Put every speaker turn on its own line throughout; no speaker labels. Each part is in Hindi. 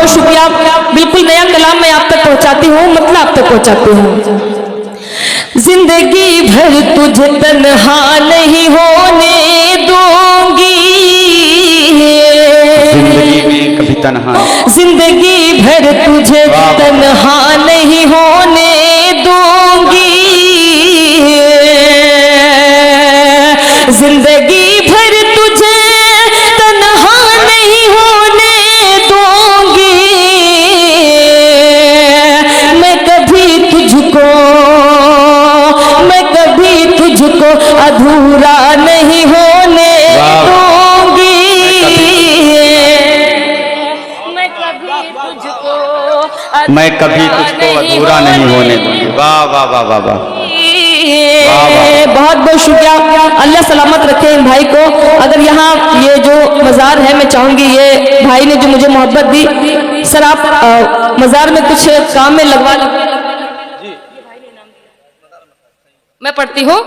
बहुत शुक्रिया। बिल्कुल नया कलाम मैं आप तक पहुंचाती हूँ, मतलब आप तक पहुंचाती हूँ। जिंदगी भर तुझे तन्हा नहीं होने दूंगी,
जिंदगी में कभी तन्हा,
जिंदगी भर तुझे तन्हा नहीं होने दूंगी, जिंदगी भर तुझे तन्हा नहीं होने दूंगी, मैं कभी तुझको अधूरा नहीं होने दूंगी,
मैं कभी तुझको अधूरा नहीं होने दूंगी। वाह वाह वाह वाह वाह,
बहुत बहुत शुक्रिया। अल्लाह सलामत रखे इन भाई को। अगर यहाँ ये जो मज़ार है, मैं चाहूंगी ये भाई ने जो मुझे मोहब्बत दी, सर आप मज़ार में कुछ काम में लगवा लीजिए। मैं पढ़ती हूँ।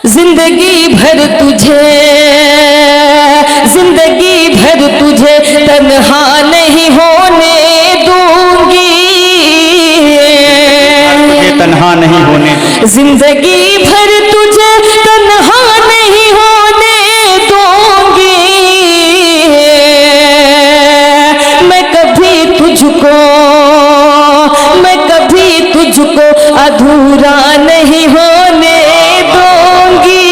जिंदगी भर तुझे तन्हा नहीं होने दूंगी,
तुझे तन्हा नहीं होने,
जिंदगी भर तुझे तन्हा नहीं होने दूंगी, मैं कभी तुझको अधूरा नहीं होने दूंगी,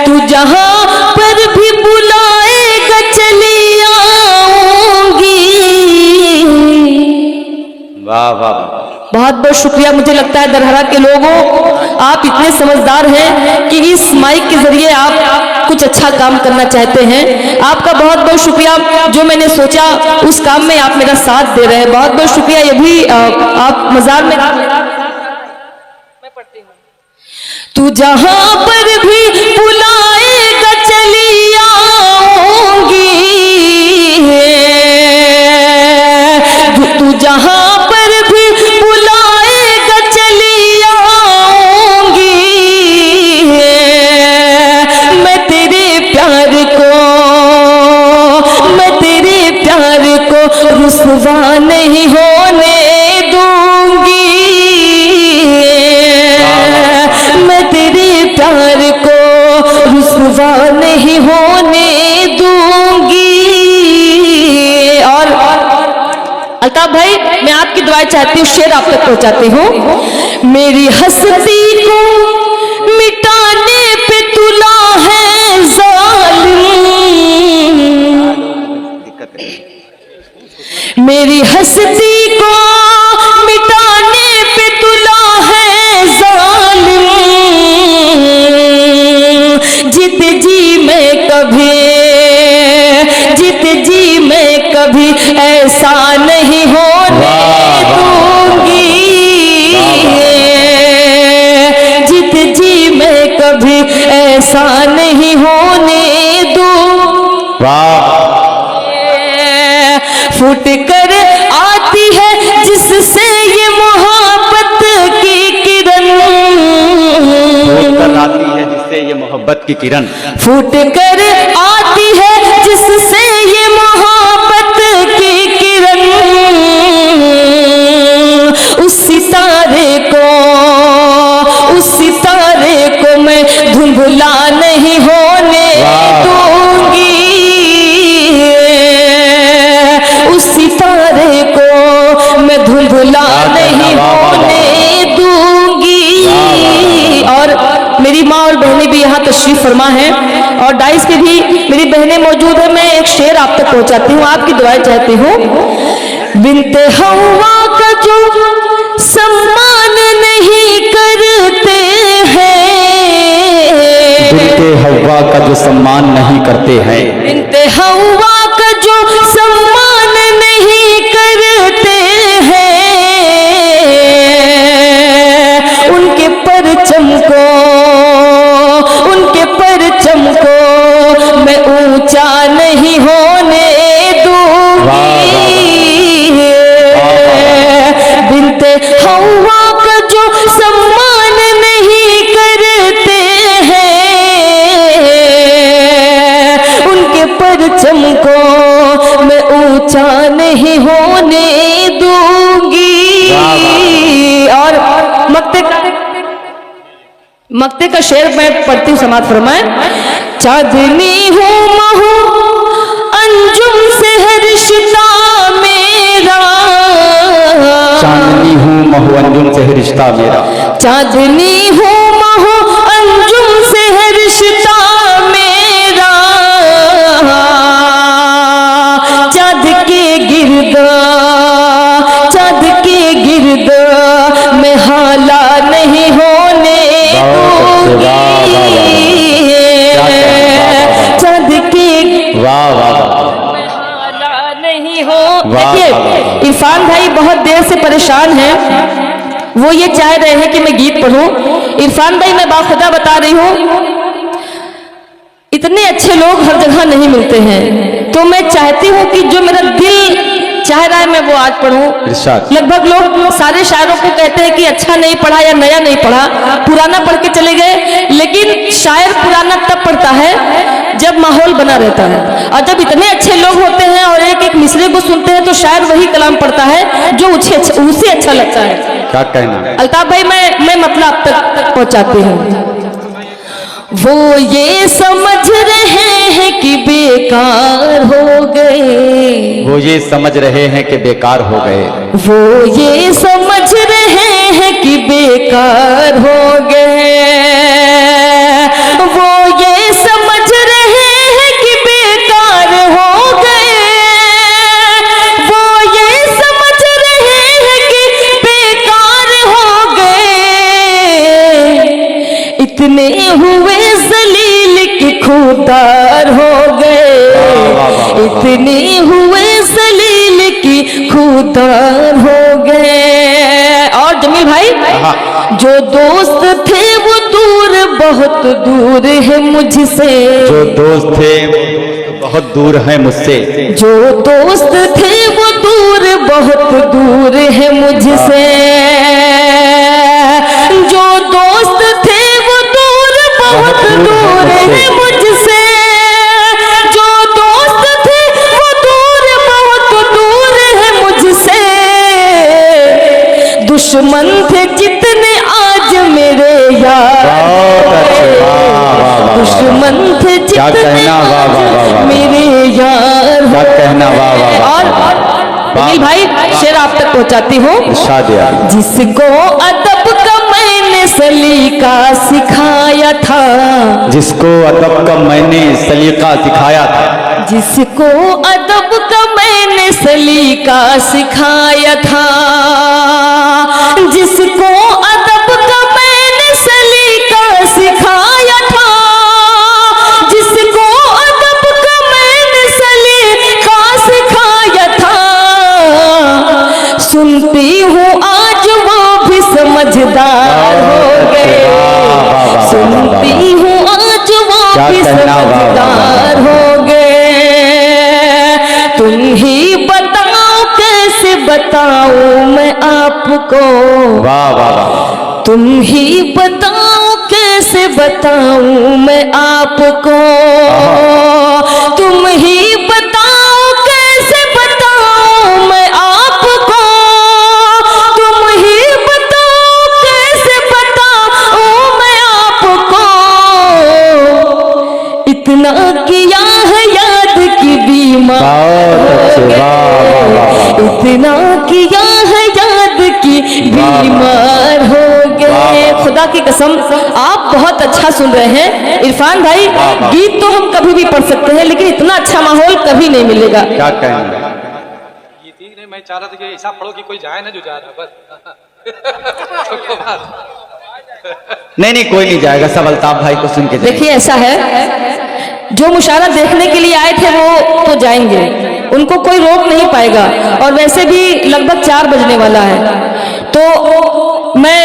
तू जहां पर भी बुलाएगा चली आऊंगी।
वाह वाह,
बहुत बहुत शुक्रिया। मुझे लगता है दरहरा के लोगों, आप इतने समझदार हैं कि इस माइक के जरिए आप कुछ अच्छा काम करना चाहते हैं। आपका बहुत बहुत शुक्रिया। जो मैंने सोचा उस काम में आप मेरा साथ दे रहे हैं, बहुत बहुत शुक्रिया। ये भी आप मज़ार में, मैं पढ़ती हूँ। तू जहां पर भी बुलाएगा चली आऊंगी, तू जहां पर भी बुलाएगा चली आऊंगी, मैं तेरे प्यार को रुसवा नहीं होने दूंगी, मैं तेरे प्यार को रुसवा नहीं होने दूंगी। और अल्ताफ भाई, मैं आपकी दुआएं चाहती हूँ, शेर आप तक पहुंचाती हूँ। मेरी हस्ती को मिटाने पे तुला है जालिम, मेरी हस्ती को मिटाने पे तुला है जालिम, जित जी मैं कभी ऐसा नहीं होने दूंगी, जित जी मैं कभी ऐसा नहीं होने दूंगी। फूट कर आती है जिससे ये मोहब्बत की किरण,
फूट कर आती है जिससे ये मोहब्बत की किरण,
फूट कर आती है जिससे ये मोहब्बत की किरण, उस सितारे को मैं धुंधला नहीं होने दूंगी, उस सितारे को मैं धुंधला नहीं होने दूंगी। और मेरी माँ और बहनें भी यहाँ तशरीफ फरमा है, और डाइस पे भी मेरी बहनें मौजूद है। मैं एक शेर आप तक पहुँचाती हूँ, आपकी दुआएं चाहती हूँ। बिन्ते हवा का जो सम्मान नहीं करते हैं,
बिन्ते हवा का जो सम्मान नहीं करते हैं,
बिन्ते हवा का जो सम्मान नहीं करते हैं, उनके परचम को मैं ऊंचा नहीं होने दूंगी, बिन्ते हवा का जो सम्मान नहीं करते हैं, उनके परचम को ऊंचा नहीं होने दूंगी। और मक्ते का शेर मैं पढ़ती हूँ, समाज फरमाए। चांदनी हूँ महू अंजुम से है रिश्ता मेरा,
चांदनी हूँ महू अंजुम से है रिश्ता मेरा,
चांदनी हूँ महू अंजुम से है रिश्ता मेरा, चाँद के गिरदा मैं हाला नहीं होने दूंगी। चाँद के
वाह वाह
हाला नहीं हो। देखिए इरफान भाई बहुत देर से परेशान हैं, वो ये चाह रहे हैं कि मैं गीत पढ़ूं। इरफान भाई मैं बाखुदा बता रही हूँ, इतने अच्छे लोग हर जगह नहीं मिलते हैं, तो मैं चाहती हूँ कि जो मेरा दिल चाह रहा है मैं वो आज पढ़ूं। लगभग लोग सारे शायरों को कहते हैं कि अच्छा नहीं पढ़ा या नया नहीं पढ़ा, पुराना पढ़ के चले गए, लेकिन शायर पुराना तब पढ़ता है जब माहौल बना रहता है। और जब इतने अच्छे लोग होते हैं और एक एक मिसरे को सुनते हैं तो शायर वही कलाम पढ़ता है जो उसे अच्छा लगता है।
क्या कहना?
अल्ताफ भाई मैं मतलब आप तक पहुंचाती हूँ। वो ये समझ रहे हैं कि बेकार हो गए,
वो ये समझ रहे हैं कि बेकार हो गए,
वो ये समझ रहे हैं कि बेकार हो गए, वो ये समझ रहे हैं कि बेकार हो गए, वो ये समझ रहे हैं कि बेकार हो गए, इतने हुए जलील कि खुदार हो गए, इतने हुए जलील कि खुदार हो गए। और जमील भाई जो दोस्त थे वो दूर बहुत दूर है मुझसे,
जो दोस्त थे बहुत दूर है मुझसे,
जो दोस्त थे वो दूर बहुत दूर है मुझसे, जो दोस्त थे वो दूर बहुत दूर है मुझसे, जो दोस्त थे वो दूर बहुत दूर है मुझसे, दुश्मन थे जितने आज मेरे यार, दुश्मन थे जितने मेरे यार। और अनिल भाई शेर आप तक पहुंचाती हूँ। जिसको अदब का मैंने सलीका सिखाया था,
जिसको अदब का मैंने सलीका सिखाया था,
जिसको अदब का मैंने सलीका सिखाया था, जिसको अदब का मैंने सलीका सिखाया था, जिसको अदब का मैंने सलीका सिखाया था, सुनती हूँ आज वो भी समझदार हो गए, सुनती हूँ आज वो भी समझदार हो गए। तुम ही बताओ कैसे बताऊं मैं आपको,
वाह वाह वाह,
तुम ही बताओ कैसे बताऊं मैं आपको, तुम ही बताओ कैसे बताऊं मैं आपको, तुम ही बताओ कैसे बताऊं मैं आपको, इतना किया है याद की बीमार हो गए, इतना किया है याद की बीमार हो गए। खुदा की कसम आप बहुत अच्छा सुन रहे हैं इरफान भाई, गीत तो हम कभी भी पढ़ सकते हैं लेकिन इतना अच्छा माहौल कभी नहीं मिलेगा।
क्या कहना?
ये ठीक नहीं, मैं चाह रहा था कि ऐसा पढ़ो कि कोई जाए ना जो जा रहा बस।
नहीं नहीं कोई नहीं जाएगा, सब अल्ताफ भाई को सुन के
देखिए ऐसा है, जो मुशायरा देखने के लिए आए थे वो तो जाएंगे, उनको कोई रोक नहीं पाएगा, और वैसे भी लगभग 4 बजने वाला है, तो मैं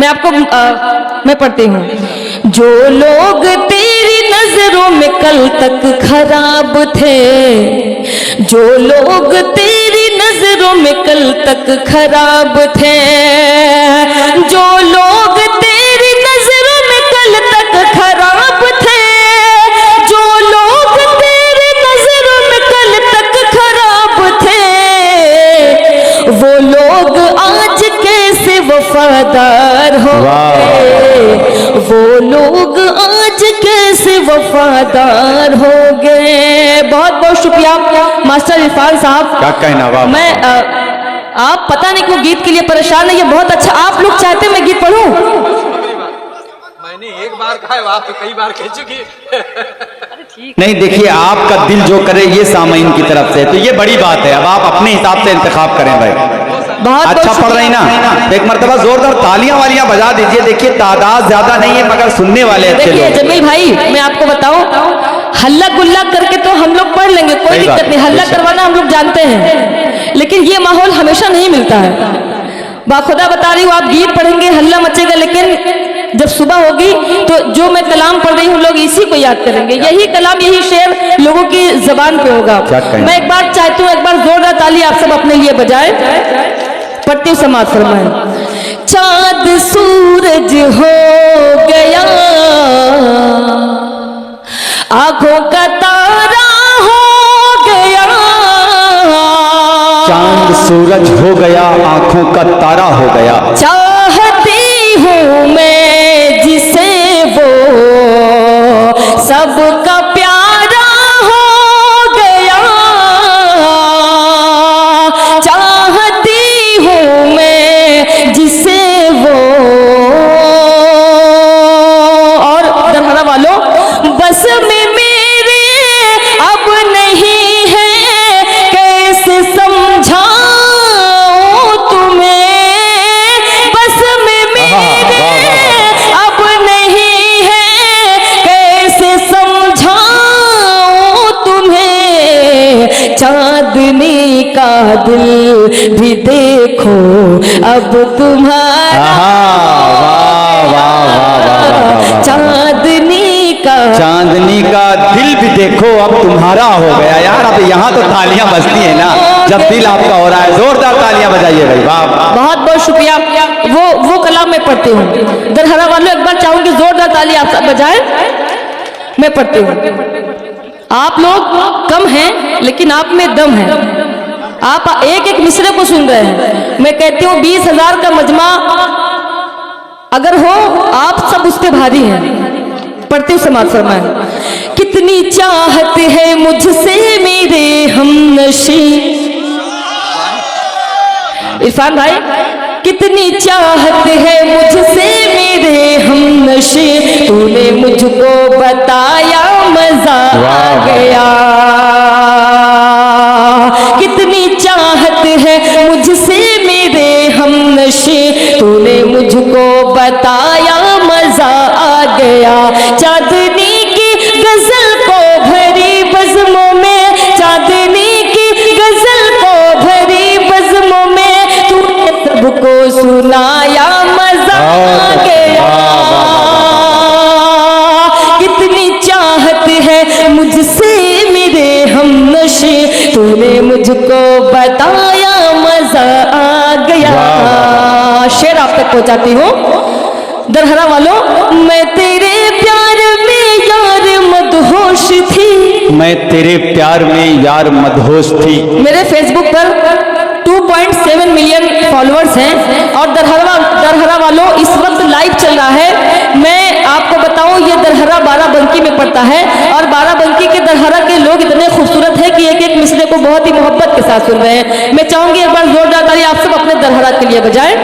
आपको मैं पढ़ती हूँ। जो लोग तेरी नजरों में कल तक खराब थे, जो लोग तेरी नजरों में कल तक खराब थे, जो लोग तेरी नजरों में कल तक खराब थे, जो लोग तेरी नजरों में कल तक खराब बहुत बहुत शुक्रिया मास्टर इरफान साहब।
क्या कहना, वाह।
मैं आप पता नहीं क्यों गीत के लिए परेशान है, ये बहुत अच्छा। आप लोग चाहते हैं मैं गीत पढ़ूं?
मैंने एक बार कहा है, आप तो कई बार कह चुकी।
नहीं, देखिए आपका दिल जो करे ये सामईन की तरफ से, तो ये बड़ी बात है। अब आप अपने हिसाब से इंतखाब करें भाई।
बहुत
अच्छा पढ़ रही ना, तो एक मरतबा जोरदार तालियां वालियां बजा दीजिए। देखिए तादाद ज्यादा नहीं है मगर सुनने वाले अच्छे
देखिए
लोग।
जमील भाई, मैं आपको बताऊं, हल्ला गुल्ला करके तो हम लोग पढ़ लेंगे, कोई
सही बात
दिक्कत नहीं,
है,
हल्ला
बेशक।
करवाना हम लोग जानते हैं, लेकिन ये माहौल हमेशा नहीं मिलता है। बाखुदा बता रही हूँ, आप गीत पढ़ेंगे हल्ला मचेगा, लेकिन जब सुबह होगी तो जो मैं कलाम पढ़ रही हूँ लोग इसी को याद करेंगे, यही कलाम यही शेर लोगों की जबान पे होगा। मैं एक बार चाहती हूँ, एक बार जोरदार ताली आप सब अपने लिए बजाएं। पढ़ती हूँ, समाज फरमाएं। चाँद सूरज हो गया, आंखों का तारा हो गया।
चांद सूरज हो गया, आंखों का तारा हो गया।
चाहती हूँ मैं जिसे वो सबका प्यारा हो गया। चाहती हूँ मैं जिसे वो, और दरहरा वालों, बस में मेरे अब नहीं है, कैसे समझाऊं तुम्हें। बस में मेरे अब नहीं है, कैसे समझाऊं तुम्हें। चांदनी का दिल भी देखो अब तुम्हारा। चांदनी
का दिल भी देखो अब तुम्हारा हो गया। यार अब यहाँ तो तालियां बजती है ना जब दिल आपका हो रहा है। जोरदार तालियां बजाइए भाई, वाह।
बहुत बहुत शुक्रिया। वो कलाम मैं पढ़ती हूँ। दरहरा वालों, एक बार चाहूंगी जोरदार ताली आप सब बजाएं। मैं पढ़ती हूँ। आप लोग कम हैं लेकिन आप में दम है। आप एक एक मिसरे को सुन रहे हैं। मैं कहती हूँ 20,000 का मजमा अगर हो, आप सब उस पे भारी हैं। पढ़ती हूँ, समाज फरमाएं। कितनी चाहत है मुझसे मेरे हमनशी। इरफान भाई, कितनी चाहत है मुझसे मेरे हमनशी। तूने मुझको बताया मजा आ गया। कितनी चाहत है मुझसे मेरे हमनशी। तूने मुझको बताया मजा आ गया। चांदनी की गजल को भरी बज़्मों में, चांदनी की गजल को भरी बज़्मों में, तूने सबको सुनाया मजा आ गया। कितनी चाहत है मुझसे मेरे हमनशी। तूने मुझको बताया मजा आ गया। शेर आप तक पहुंचाती हूँ। दरहरा वालों, मैं तेरे प्यार में यार मदहोश थी।
मैं तेरे प्यार में यार मदहोश थी।
मेरे फेसबुक पर 2.7 मिलियन फॉलोअर्स हैं और दरहरा वालों इस वक्त लाइव चल रहा है। मैं आपको बताऊं, ये दरहरा बाराबंकी में पड़ता है और बाराबंकी के दरहरा के लोग इतने खूबसूरत हैं कि एक एक मिसरे को बहुत ही मोहब्बत के साथ सुन रहे हैं। मैं चाहूंगी एक बार जोरदार ताली आप सब अपने दरहरा के लिए बजाएं।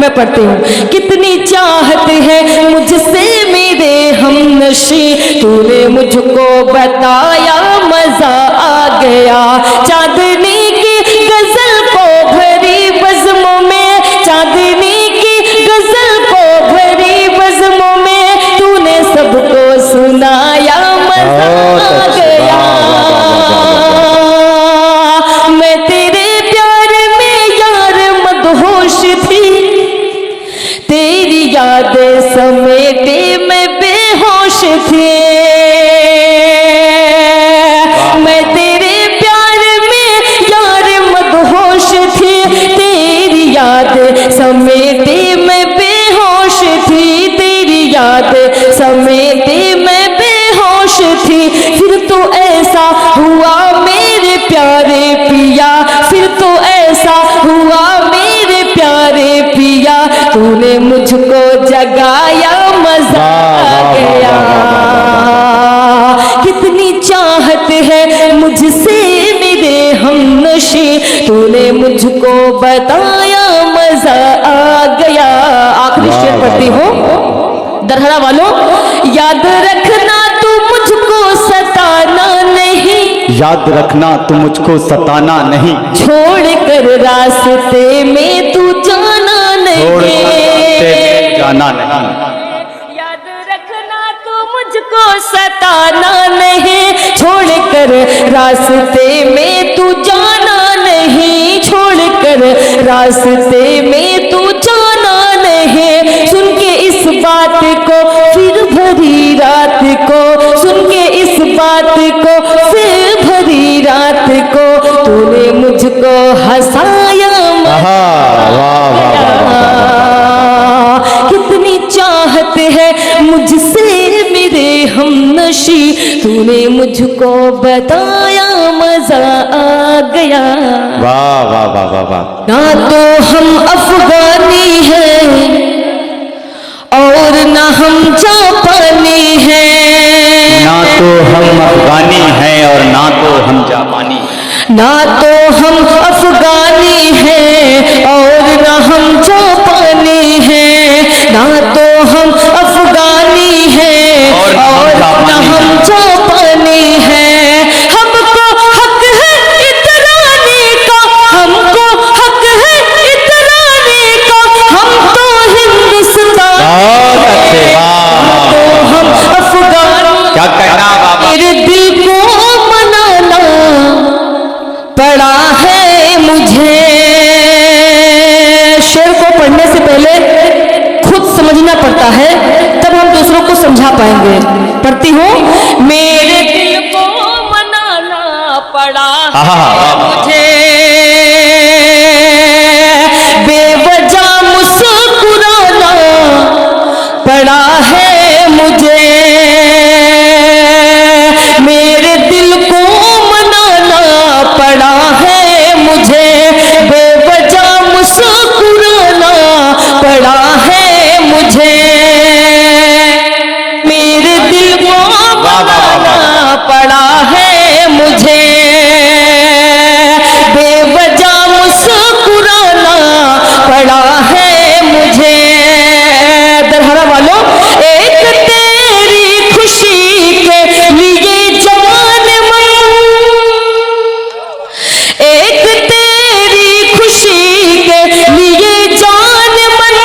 मैं पढ़ती हूँ। कितनी चाहत है मुझसे मेरे हमनशी। तूने मुझको बताया मजा आ गया। चांदनी की गजल को भरी बज़्मों में, चांदनी की गजल को भरी बज़्मों में, तूने सबको सुनाया मजा आ गया। मैं तेरे प्यार में यार मदहोश थी। तेरी यादें समेटे मैं बेहोश थी। मैं तेरे प्यार तूने मुझको बताया मजा आ गया। आखिरी शेर पढ़ती हूँ दरहरा वालों। याद रखना तू मुझको सताना नहीं,
याद रखना तू मुझको सताना नहीं,
छोड़ कर रास्ते में तू जाना
छोड़
नहीं।
कर जाना नहीं।
याद रखना तू मुझको सताना नहीं, छोड़ कर रास्ते में तू जाना नहीं, छोड़ कर रास्ते में तू जाना नहीं। सुन के इस बात को फिर भरी रात को, सुन के इस बात को फिर भरी रात को, तूने मुझको हंसाया कितनी चाहत है मुझसे मेरे हमनशी, तूने मुझको बताया मजा आ गया।
वाह वाह वाह वाह वाह।
ना तो हम अफगानी हैं और ना हम जापानी हैं,
ना तो हम अफगानी हैं और ना तो हम जापानी,
ना तो हम अफगानी हैं और ना हम जापानी हैं, ना तो हम अफगानी हैं और ना हम जापानी हैं। हमको हक है इतराने का, हमको हक है इतराने का, हम तो हिंदुस्तान,
बहुत अच्छे, वाह
तो हम अफगान।
क्या कहना बाबा।
मेरे दिल को मनाना पड़ा है मुझे। शेर को पढ़ने से पहले खुद समझना पड़ता है, तब हम दूसरों को समझा पाएंगे। पढ़ती हूँ। मेरे दिल को मनाना पड़ा है मुझे, बेवजह मुस्कुराना पड़ा है मुझे, मेरे दिल को मनाना पड़ा है मुझे, बेवजह मुस्कुराना पड़ा है मुझे, मेरे दिल को मनाना पड़ा है मुझे, बेवजह मुस्कुराना पड़ा है मुझे। दरहरा वालों, एक तेरी खुशी के लिए जान मन, एक तेरी खुशी के लिए जान मन,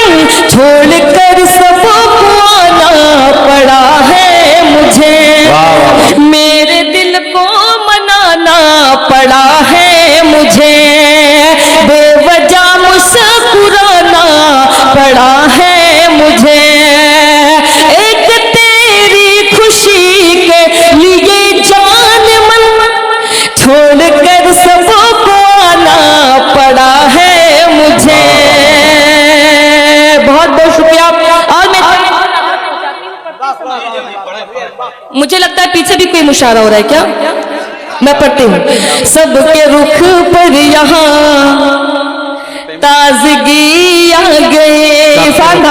छोड़ कर सबको आना पड़ा है मुझे, मेरे दिल को मनाना पड़ा है मुझे, बेवजह मुस्कुराना पड़ा है मुझे, एक तेरी खुशी के लिए जान मन, छोड़ कर सबको आना पड़ा है मुझे। बहुत बहुत शुक्रिया। और मुझे लगता है पीछे भी कोई मुशारा हो रहा है क्या? मैं पढ़ती हूँ। सबके रुख पर यहाँ ताजगी आ गए। इरफान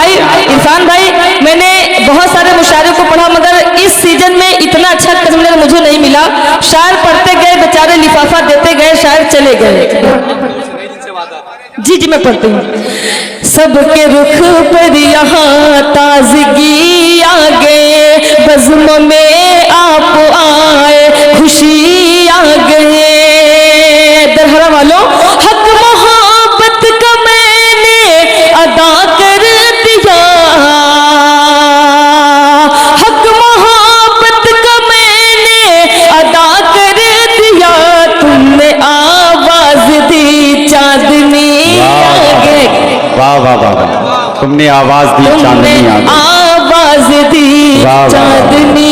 भाई मैंने बहुत सारे मुशायरे को पढ़ा, मगर इस सीजन में इतना अच्छा कज़म मुझे नहीं मिला। शायर पढ़ते गए बेचारे, लिफाफा देते गए, शायर चले गए। जी मैं पढ़ती हूँ। सबके रुख पर यहाँ ताजगी आ गए, बज़्म में आप आए, खुशी आ गए। दरहरा वालों, हक मोहब्बत का मैंने अदा कर दिया, हक मोहब्बत का मैंने अदा कर दिया, तुमने आवाज दी चांदनी आगे।
वाह वाह वाह, तुमने आवाज दी चांदनी आगे,
आवाज दी चांदनी